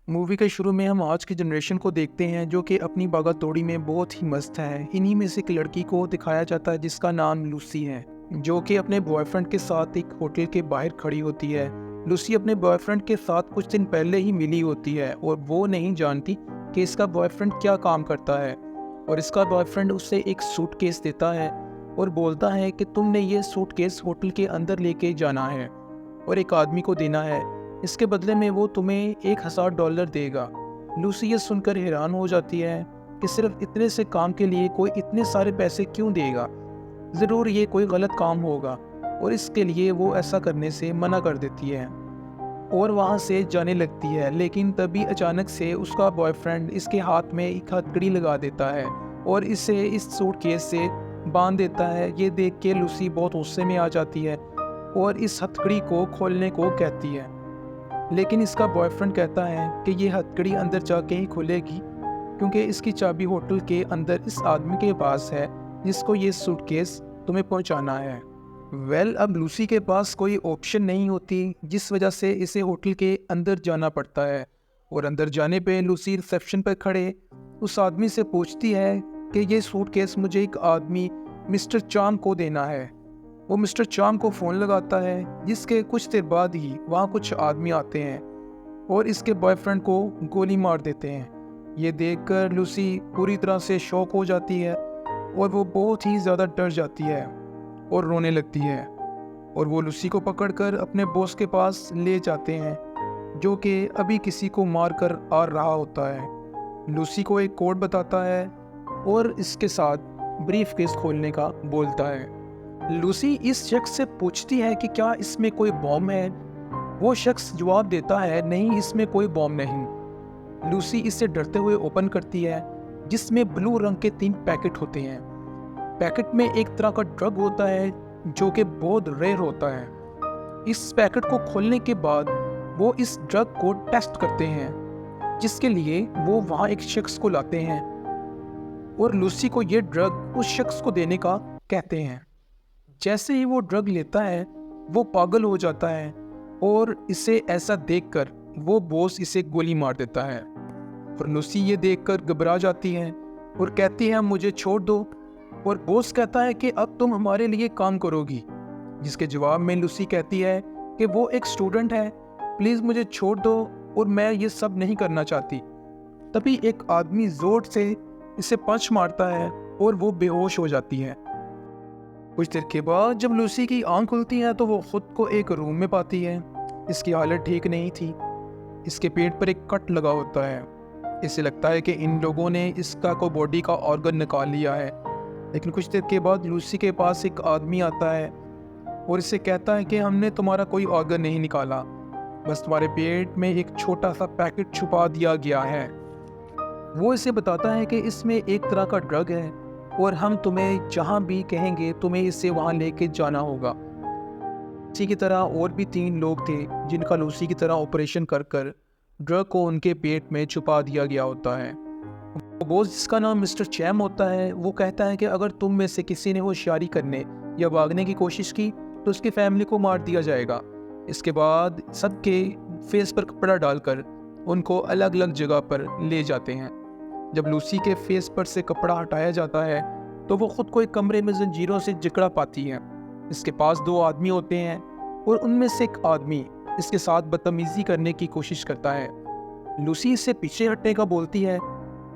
Movie के शुरू में हम आज की जनरेशन को देखते हैं जो कि अपनी भागा-दौड़ी में बहुत ही मस्त है। इन्हीं में से एक लड़की को दिखाया जाता है जिसका नाम लूसी है, जो कि अपने बॉयफ्रेंड के साथ एक होटल के बाहर खड़ी होती है। लूसी अपने बॉयफ्रेंड के साथ कुछ दिन पहले ही मिली होती है और वो नहीं जानती कि इसका बॉयफ्रेंड क्या काम करता है। और इसका बॉयफ्रेंड उसे एक सूटकेस देता है और बोलता है कि तुमने ये सूटकेस होटल के अंदर लेके जाना है और एक आदमी को देना है। इसके बदले में वो तुम्हें $1000 देगा। लूसी ये सुनकर हैरान हो जाती है कि सिर्फ इतने से काम के लिए कोई इतने सारे पैसे क्यों देगा। ज़रूर ये कोई गलत काम होगा और इसके लिए वो ऐसा करने से मना कर देती है और वहाँ से जाने लगती है। लेकिन तभी अचानक से उसका बॉयफ्रेंड इसके हाथ में एक हथकड़ी लगा देता है और इसे इस सूटकेस से बांध देता है। ये देख के लूसी बहुत गुस्से में आ जाती है और इस हथकड़ी को खोलने को कहती है, लेकिन इसका बॉयफ्रेंड कहता है कि ये हथकड़ी अंदर जाके ही खुलेगी क्योंकि इसकी चाबी होटल के अंदर इस आदमी के पास है जिसको ये सूटकेस तुम्हें पहुंचाना है। अब लूसी के पास कोई ऑप्शन नहीं होती, जिस वजह से इसे होटल के अंदर जाना पड़ता है। और अंदर जाने पे लूसी रिसेप्शन पर खड़े उस आदमी से पूछती है कि ये सूटकेस मुझे एक आदमी मिस्टर चाम को देना है। वो मिस्टर चाम को फ़ोन लगाता है, जिसके कुछ देर बाद ही वहाँ कुछ आदमी आते हैं और इसके बॉयफ्रेंड को गोली मार देते हैं। ये देखकर लूसी पूरी तरह से शॉक हो जाती है और वो बहुत ही ज़्यादा डर जाती है और रोने लगती है। और वो लूसी को पकड़कर अपने बॉस के पास ले जाते हैं, जो कि अभी किसी को मार कर आ रहा होता है। लूसी को एक कोड बताता है और इसके साथ ब्रीफ केस खोलने का बोलता है। लूसी इस शख्स से पूछती है कि क्या इसमें कोई बॉम्ब है। वो शख्स जवाब देता है, नहीं, इसमें कोई बॉम्ब नहीं। लूसी इससे डरते हुए ओपन करती है, जिसमें ब्लू रंग के 3 पैकेट होते हैं। पैकेट में एक तरह का ड्रग होता है जो कि बहुत रेयर होता है। इस पैकेट को खोलने के बाद वो इस ड्रग को टेस्ट करते हैं, जिसके लिए वो वहाँ एक शख्स को लाते हैं और लूसी को ये ड्रग उस शख्स को देने का कहते हैं। जैसे ही वो ड्रग लेता है वो पागल हो जाता है और इसे ऐसा देखकर वो बॉस इसे गोली मार देता है। और लूसी ये देखकर घबरा जाती है और कहती है, मुझे छोड़ दो। और बॉस कहता है कि अब तुम हमारे लिए काम करोगी, जिसके जवाब में लूसी कहती है कि वो एक स्टूडेंट है, प्लीज़ मुझे छोड़ दो और मैं ये सब नहीं करना चाहती। तभी एक आदमी जोर से इसे पंच मारता है और वो बेहोश हो जाती है। कुछ देर के बाद जब लूसी की आंख खुलती है तो वो खुद को एक रूम में पाती है। इसकी हालत ठीक नहीं थी। इसके पेट पर एक कट लगा होता है। इसे लगता है कि इन लोगों ने इसका को बॉडी का ऑर्गन निकाल लिया है। लेकिन कुछ देर के बाद लूसी के पास एक आदमी आता है और इसे कहता है कि हमने तुम्हारा कोई ऑर्गन नहीं निकाला, बस तुम्हारे पेट में एक छोटा सा पैकेट छुपा दिया गया है। वो इसे बताता है कि इसमें एक तरह का ड्रग है और हम तुम्हें जहाँ भी कहेंगे तुम्हें इसे वहाँ लेके जाना होगा। इसी की तरह और भी 3 लोग थे जिनका लूसी की तरह ऑपरेशन कर कर ड्रग को उनके पेट में छुपा दिया गया होता है। बॉस, जिसका नाम मिस्टर चैम होता है, वो कहता है कि अगर तुम में से किसी ने होशियारी करने या भागने की कोशिश की तो उसकी फैमिली को मार दिया जाएगा। इसके बाद सबके फेस पर कपड़ा डालकर उनको अलग अलग जगह पर ले जाते हैं। जब लूसी के फेस पर से कपड़ा हटाया जाता है तो वो खुद को एक कमरे में जंजीरों से जकड़ा पाती है। इसके पास 2 आदमी होते हैं और उनमें से एक आदमी इसके साथ बदतमीजी करने की कोशिश करता है। लूसी इससे पीछे हटने का बोलती है,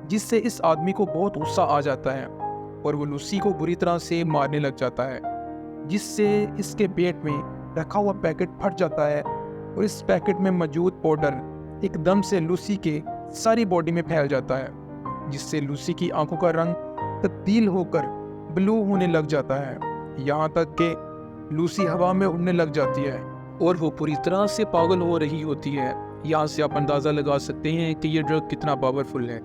जिससे इस आदमी को बहुत गुस्सा आ जाता है और वो लूसी को बुरी तरह से मारने लग जाता है, जिससे इसके पेट में रखा हुआ पैकेट फट जाता है और इस पैकेट में मौजूद पाउडर एकदम से लूसी के सारी बॉडी में फैल जाता है, जिससे लूसी की आंखों का रंग तब्दील होकर ब्लू होने लग जाता है। यहाँ तक कि लूसी हवा में उड़ने लग जाती है और वो पूरी तरह से पागल हो रही होती है। यहाँ से आप अंदाज़ा लगा सकते हैं कि ये ड्रग कितना पावरफुल है।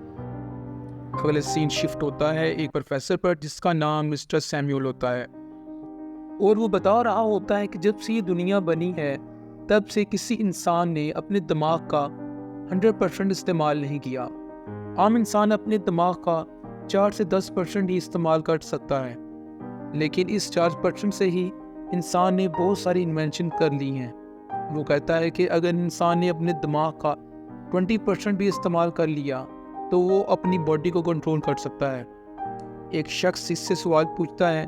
अगले सीन शिफ्ट होता है एक प्रोफेसर पर जिसका नाम मिस्टर सैम्यूल होता है और वो बता रहा होता है कि जब से ये दुनिया बनी है तब से किसी इंसान ने अपने दिमाग का 100% इस्तेमाल नहीं किया। आम इंसान अपने दिमाग का 4 से 10% ही इस्तेमाल कर सकता है, लेकिन इस 4% से ही इंसान ने बहुत सारी इन्वेंशन कर ली हैं। वो कहता है कि अगर इंसान ने अपने दिमाग का 20% भी इस्तेमाल कर लिया तो वो अपनी बॉडी को कंट्रोल कर सकता है। एक शख्स इससे सवाल पूछता है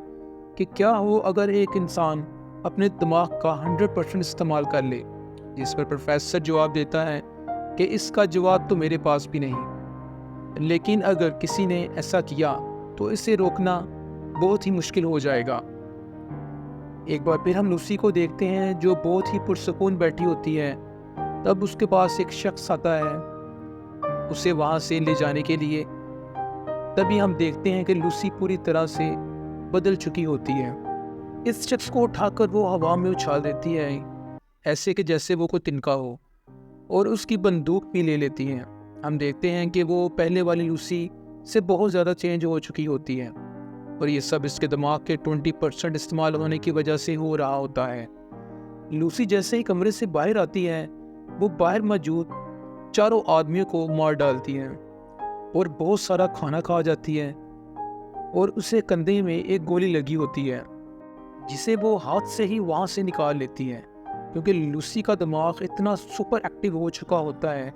कि क्या हो अगर एक इंसान अपने दिमाग का 100% इस्तेमाल कर ले, जिस पर प्रोफेसर जवाब देता है कि इसका जवाब तो मेरे पास भी नहीं, लेकिन अगर किसी ने ऐसा किया तो इसे रोकना बहुत ही मुश्किल हो जाएगा। एक बार फिर हम लूसी को देखते हैं जो बहुत ही पुरसुकून बैठी होती है। तब उसके पास एक शख्स आता है उसे वहाँ से ले जाने के लिए। तभी हम देखते हैं कि लूसी पूरी तरह से बदल चुकी होती है। इस शख्स को उठाकर वो हवा में उछाल देती है, ऐसे कि जैसे वो कोई तिनका हो, और उसकी बंदूक भी ले लेती है। हम देखते हैं कि वो पहले वाली लूसी से बहुत ज़्यादा चेंज हो चुकी होती है, और ये सब इसके दिमाग के 20% इस्तेमाल होने की वजह से हो रहा होता है। लूसी जैसे ही कमरे से बाहर आती है, वो बाहर मौजूद चारों आदमियों को मार डालती है और बहुत सारा खाना खा जाती है, और उसे कंधे में एक गोली लगी होती है जिसे वो हाथ से ही वहाँ से निकाल लेती है, क्योंकि लूसी का दिमाग इतना सुपर एक्टिव हो चुका होता है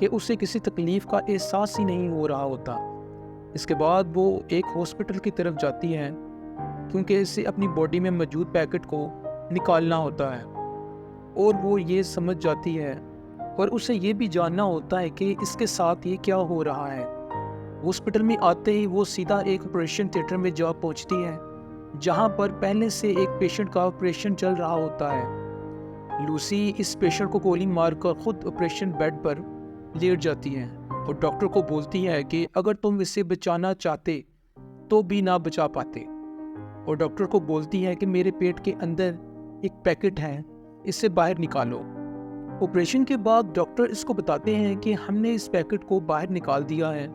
कि उसे किसी तकलीफ़ का एहसास ही नहीं हो रहा होता। इसके बाद वो एक हॉस्पिटल की तरफ जाती है, क्योंकि इसे अपनी बॉडी में मौजूद पैकेट को निकालना होता है, और वो ये समझ जाती है और उसे ये भी जानना होता है कि इसके साथ ये क्या हो रहा है। हॉस्पिटल में आते ही वो सीधा एक ऑपरेशन थिएटर में जा पहुंचती है, जहां पर पहले से एक पेशेंट का ऑपरेशन चल रहा होता है। लूसी इस पेशेंट को गोली मारकर खुद ऑपरेशन बेड पर लेट जाती है और डॉक्टर को बोलती है कि अगर तुम इसे बचाना चाहते तो भी ना बचा पाते, और डॉक्टर को बोलती है कि मेरे पेट के अंदर एक पैकेट है, इसे बाहर निकालो। ऑपरेशन के बाद डॉक्टर इसको बताते हैं कि हमने इस पैकेट को बाहर निकाल दिया है।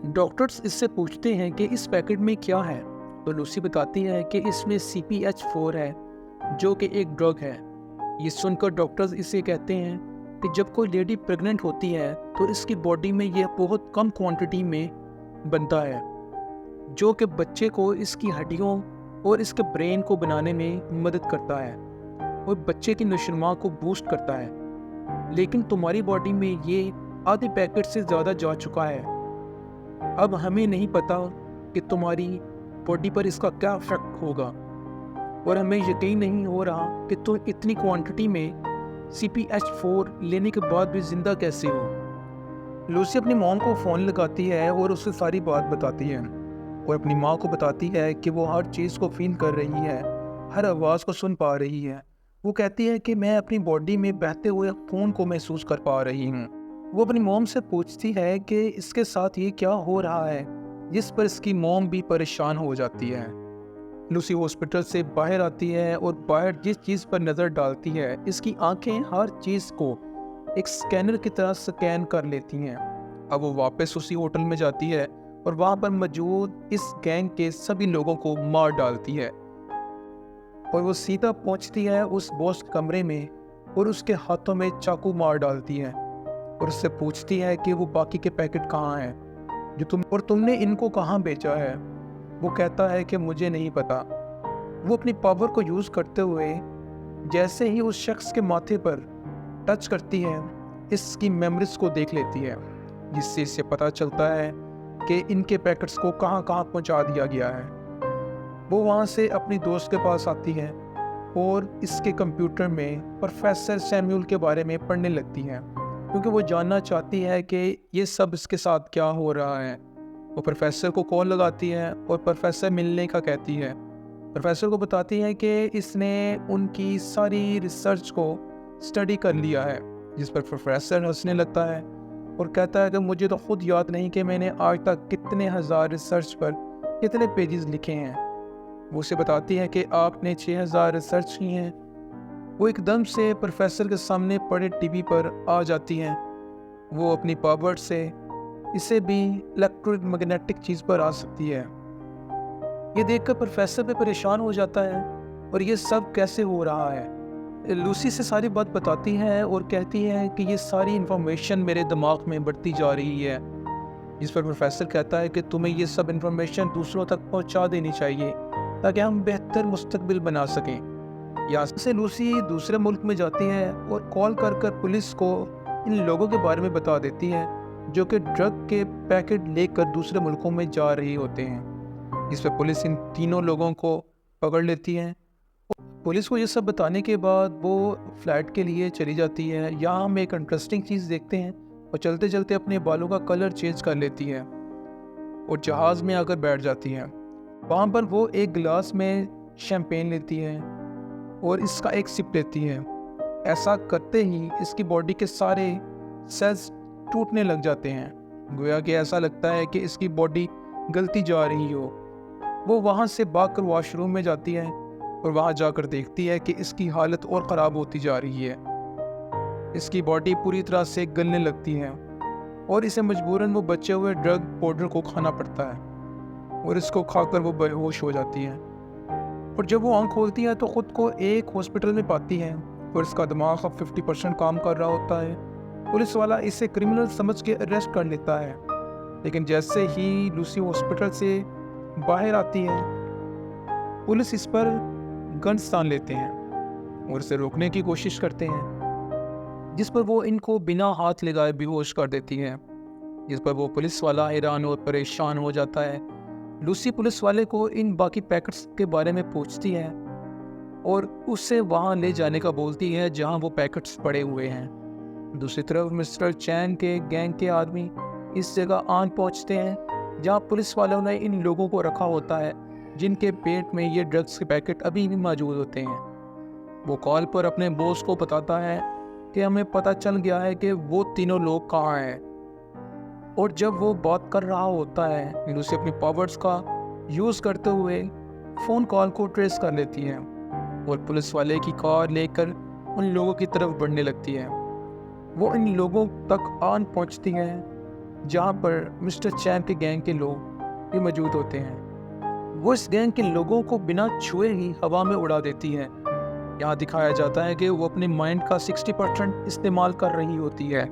डॉक्टर्स इससे पूछते हैं कि इस पैकेट में क्या है, तो लूसी बताती है कि इसमें CPH4 है, जो कि एक ड्रग है। ये सुनकर डॉक्टर्स इसे कहते हैं कि जब कोई लेडी प्रेग्नेंट होती है तो इसकी बॉडी में यह बहुत कम क्वांटिटी में बनता है, जो कि बच्चे को इसकी हड्डियों और इसके ब्रेन को बनाने में मदद करता है और बच्चे की नशोनुमा को बूस्ट करता है। लेकिन तुम्हारी बॉडी में ये आधे पैकेट से ज़्यादा जा चुका है। अब हमें नहीं पता कि तुम्हारी बॉडी पर इसका क्या इफेक्ट होगा, और हमें यकीन नहीं हो रहा कि तुम इतनी क्वांटिटी में CPH4 लेने के बाद भी जिंदा कैसे हो। लूसी अपनी मॉम को फ़ोन लगाती है और उसे सारी बात बताती है, और अपनी माँ को बताती है कि वो हर चीज़ को फील कर रही है, हर आवाज़ को सुन पा रही है। वो कहती है कि मैं अपनी बॉडी में बहते हुए खून को महसूस कर पा रही हूँ। वो अपनी मॉम से पूछती है कि इसके साथ ये क्या हो रहा है, जिस पर इसकी मॉम भी परेशान हो जाती है। लूसी हॉस्पिटल से बाहर आती है और बाहर जिस चीज़ पर नज़र डालती है, इसकी आंखें हर चीज़ को एक स्कैनर की तरह स्कैन कर लेती हैं। अब वो वापस उसी होटल में जाती है और वहाँ पर मौजूद इस गैंग के सभी लोगों को मार डालती है, और वो सीधा पहुँचती है उस बॉस कमरे में और उसके हाथों में चाकू मार डालती है, और उससे पूछती है कि वो बाकी के पैकेट कहाँ हैं जो तुमने इनको कहाँ बेचा है। वो कहता है कि मुझे नहीं पता। वो अपनी पावर को यूज़ करते हुए जैसे ही उस शख्स के माथे पर टच करती है, इसकी मेमोरीज को देख लेती है, जिससे इसे पता चलता है कि इनके पैकेट्स को कहाँ कहाँ पहुँचा दिया गया है। वो वहाँ से अपनी दोस्त के पास आती है और इसके कंप्यूटर में प्रोफेसर सैमुअल के बारे में पढ़ने लगती है, क्योंकि वो जानना चाहती है कि ये सब इसके साथ क्या हो रहा है। वो प्रोफेसर को कॉल लगाती है और प्रोफेसर मिलने का कहती है। प्रोफेसर को बताती है कि इसने उनकी सारी रिसर्च को स्टडी कर लिया है, जिस पर प्रोफेसर हंसने लगता है और कहता है कि मुझे तो खुद याद नहीं कि मैंने आज तक कितने हज़ार रिसर्च पर कितने पेजेस लिखे हैं। वो उसे बताती है कि आपने 6000 रिसर्च की हैं। वो एकदम से प्रोफेसर के सामने पड़े टीवी पर आ जाती हैं। वो अपनी पावर से इसे भी इलेक्ट्रोमैग्नेटिक चीज़ पर आ सकती है। ये देखकर प्रोफेसर भी परेशान हो जाता है और ये सब कैसे हो रहा है। लूसी से सारी बात बताती है और कहती है कि ये सारी इन्फॉर्मेशन मेरे दिमाग में बढ़ती जा रही है, जिस पर प्रोफेसर कहता है कि तुम्हें ये सब इन्फॉर्मेशन दूसरों तक पहुंचा देनी चाहिए ताकि हम बेहतर मुस्तकबिल बना सकें। यहाँ से लूसी दूसरे मुल्क में जाती है और कॉल कर पुलिस को इन लोगों के बारे में बता देती है जो कि ड्रग के पैकेट लेकर दूसरे मुल्कों में जा रहे होते हैं। इस पर पुलिस इन तीनों लोगों को पकड़ लेती है। पुलिस को ये सब बताने के बाद वो फ्लैट के लिए चली जाती है। यहाँ हम एक इंटरेस्टिंग चीज़ देखते हैं और चलते चलते अपने बालों का कलर चेंज कर लेती है और जहाज़ में आकर बैठ जाती है। वहाँ पर वो एक गिलास में शैम्पेन लेती है और इसका एक सिप लेती है। ऐसा करते ही इसकी बॉडी के सारे सेल्स टूटने लग जाते हैं। गोया कि ऐसा लगता है कि इसकी बॉडी गलती जा रही हो। वो वहाँ से भागकर वॉशरूम में जाती है और वहाँ जाकर देखती है कि इसकी हालत और ख़राब होती जा रही है। इसकी बॉडी पूरी तरह से गलने लगती है और इसे मजबूरन वो बचे हुए ड्रग पाउडर को खाना पड़ता है और इसको खाकर वो बेहोश हो जाती है। और जब वो आँख खोलती है तो ख़ुद को एक हॉस्पिटल में पाती है और इसका दिमाग अब 50% काम कर रहा होता है। पुलिस वाला इसे क्रिमिनल समझ के अरेस्ट कर लेता है, लेकिन जैसे ही लूसी हॉस्पिटल से बाहर आती है पुलिस इस पर गन्स तान लेते हैं और इसे रोकने की कोशिश करते हैं, जिस पर वो इनको बिना हाथ लगाए बेहोश कर देती है। जिस पर वो पुलिस वाला हैरान और परेशान हो जाता है। लूसी पुलिस वाले को इन बाकी पैकेट्स के बारे में पूछती है और उससे वहाँ ले जाने का बोलती है जहाँ वो पैकेट्स पड़े हुए हैं। दूसरी तरफ मिस्टर चैन के गैंग के आदमी इस जगह आन पहुँचते हैं जहाँ पुलिस वालों ने इन लोगों को रखा होता है जिनके पेट में ये ड्रग्स के पैकेट अभी भी मौजूद होते हैं। वो कॉल पर अपने बॉस को बताता है कि हमें पता चल गया है कि वो तीनों लोग कहाँ हैं। और जब वो बात कर रहा होता है लूसी अपनी पावर्स का यूज़ करते हुए फ़ोन कॉल को ट्रेस कर लेती है और पुलिस वाले की कार लेकर उन लोगों की तरफ बढ़ने लगती है। वो इन लोगों तक आन पहुंचती है जहां पर मिस्टर चैन के गैंग के लोग भी मौजूद होते हैं। वो इस गैंग के लोगों को बिना छुए ही हवा में उड़ा देती है। यहाँ दिखाया जाता है कि वो अपने माइंड का 60% इस्तेमाल कर रही होती है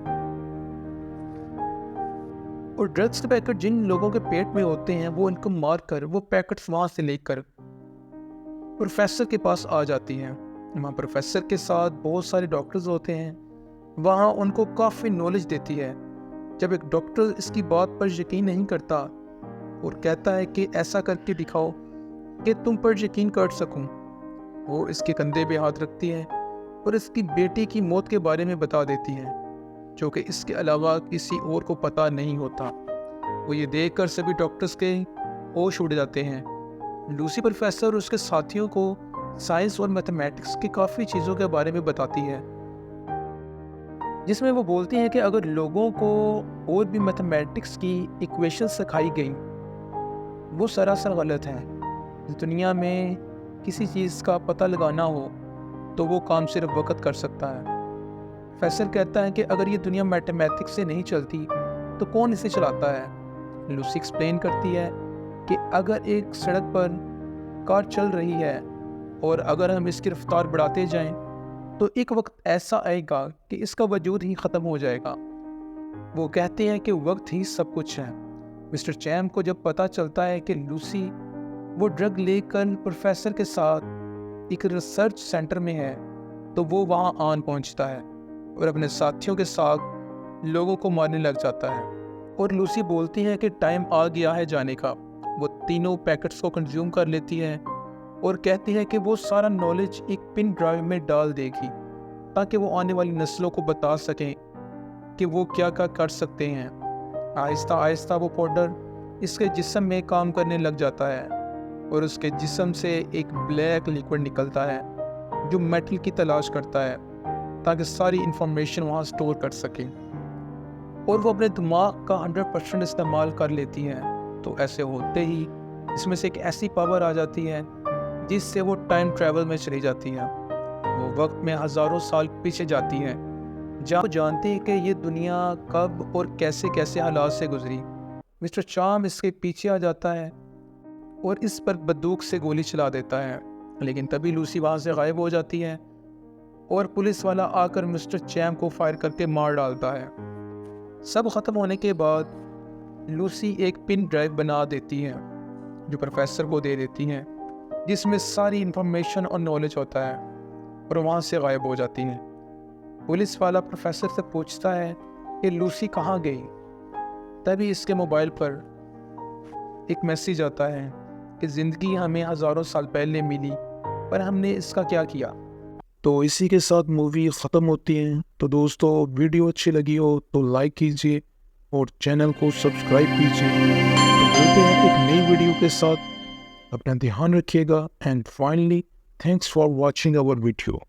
और ड्रग्स के पैकेट जिन लोगों के पेट में होते हैं वो इनको मारकर वो पैकेट्स वहाँ से लेकर प्रोफेसर के पास आ जाती हैं। वहाँ प्रोफेसर के साथ बहुत सारे डॉक्टर्स होते हैं। वहाँ उनको काफ़ी नॉलेज देती है। जब एक डॉक्टर इसकी बात पर यकीन नहीं करता और कहता है कि ऐसा करके दिखाओ कि तुम पर यकीन कर सकूं, वो इसके कंधे पे हाथ रखती है और इसकी बेटी की मौत के बारे में बता देती है जो कि इसके अलावा किसी और को पता नहीं होता। वो ये देखकर सभी डॉक्टर्स के होश उड़ जाते हैं। लूसी प्रोफेसर और उसके साथियों को साइंस और मैथमेटिक्स की काफ़ी चीज़ों के बारे में बताती है, जिसमें वो बोलती हैं कि अगर लोगों को और भी मैथमेटिक्स की इक्वेशन सिखाई गई वो सरासर गलत हैं। दुनिया में किसी चीज़ का पता लगाना हो तो वो काम सिर्फ वक्त कर सकता है। प्रोफेसर कहता है कि अगर ये दुनिया मैथमेटिक्स से नहीं चलती तो कौन इसे चलाता है। लूसी एक्सप्लेन करती है कि अगर एक सड़क पर कार चल रही है और अगर हम इसकी रफ्तार बढ़ाते जाएं तो एक वक्त ऐसा आएगा कि इसका वजूद ही ख़त्म हो जाएगा। वो कहते हैं कि वक्त ही सब कुछ है। मिस्टर चैम को जब पता चलता है कि लूसी वो ड्रग लेकर प्रोफेसर के साथ एक रिसर्च सेंटर में है तो वो वहाँ आन पहुँचता है और अपने साथियों के साथ लोगों को मारने लग जाता है। और लूसी बोलती है कि टाइम आ गया है जाने का। वो तीनों पैकेट्स को कंज्यूम कर लेती है और कहती है कि वो सारा नॉलेज एक पिन ड्राइव में डाल देगी ताकि वो आने वाली नस्लों को बता सकें कि वो क्या क्या कर सकते हैं। आहिस्ता आहिस्ता वो पाउडर इसके जिस्म में काम करने लग जाता है और उसके जिस्म से एक ब्लैक लिक्विड निकलता है जो मेटल की तलाश करता है ताकि सारी इंफॉर्मेशन वहाँ स्टोर कर सके और वो अपने दिमाग का 100% इस्तेमाल कर लेती हैं। तो ऐसे होते ही इसमें से एक ऐसी पावर आ जाती है जिससे वो टाइम ट्रैवल में चली जाती है। वो वक्त में हज़ारों साल पीछे जाती है जहाँ वो जानती है कि ये दुनिया कब और कैसे कैसे हालात से गुजरी। मिस्टर चाम इसके पीछे आ जाता है और इस पर बंदूक से गोली चला देता है, लेकिन तभी लूसी वहाँ से गायब हो जाती है और पुलिस वाला आकर मिस्टर चैम को फायर करके मार डालता है। सब ख़त्म होने के बाद लूसी एक पिन ड्राइव बना देती है जो प्रोफेसर को दे देती है जिसमें सारी इंफॉर्मेशन और नॉलेज होता है और वहाँ से गायब हो जाती हैं। पुलिस वाला प्रोफेसर से पूछता है कि लूसी कहाँ गई। तभी इसके मोबाइल पर एक मैसेज आता है कि ज़िंदगी हमें हज़ारों साल पहले मिली, पर हमने इसका क्या किया। तो इसी के साथ मूवी ख़त्म होती है। तो दोस्तों, वीडियो अच्छी लगी हो तो लाइक कीजिए और चैनल को सब्सक्राइब कीजिए। तो मिलते हैं एक नई वीडियो के साथ। अपना ध्यान रखिएगा and finally thanks for watching our video.